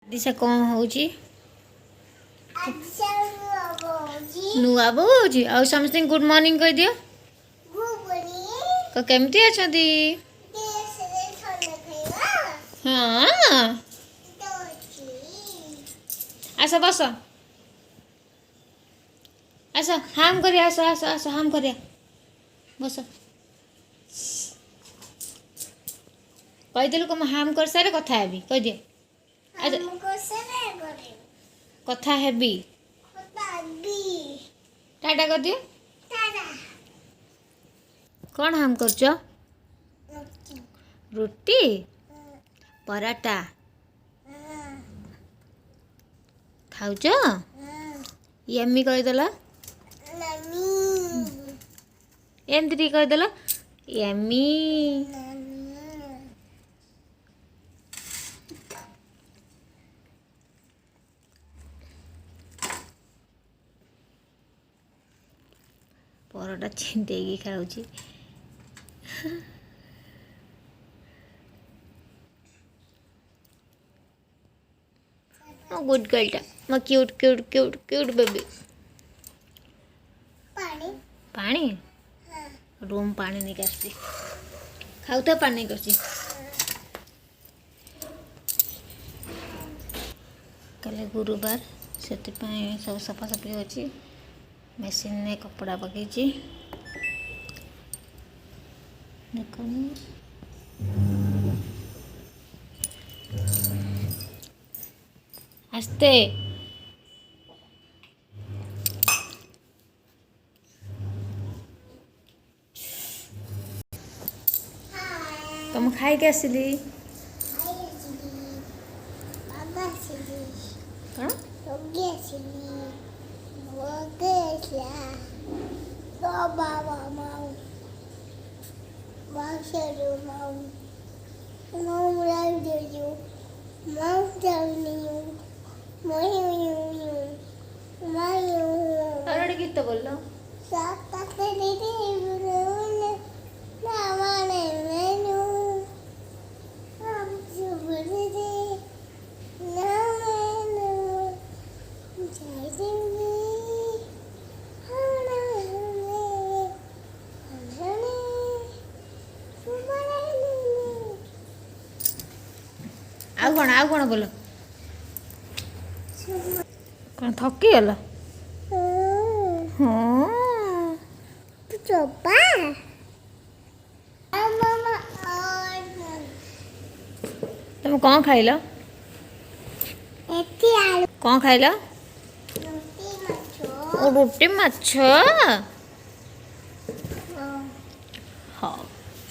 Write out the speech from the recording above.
दिशा कौन होची नुआ बोजी आ समथिंग गुड मॉर्निंग कह दियो केमती अछंती हाँ आस बस आस हाम करिया आस आस आस हाम करिया बस कहीदेलु कम हाम कर सारे कथा हेबी कह दिए कथा हेबी टाटा कर दियो कौन हाम करछ रोटी पराठा खाऊच यम्मी कहीदेल एमती कहीदेल यम्मी परोटा छिंटेगी खाऊची गुड गर्लटा म cute cute cute cute baby पानी रूम पानी नहीं करती खाऊ पानी करती कल गुरुवार से सब सफासफी अच्छी मेसीन ने कपड़ा पकई देख आस्ते तुम खाई के आसिली गीत बोलो आउ कौन बोलो कौन थकी गल तुम कौन खाइल कौन खाइल रोटी माछ हाँ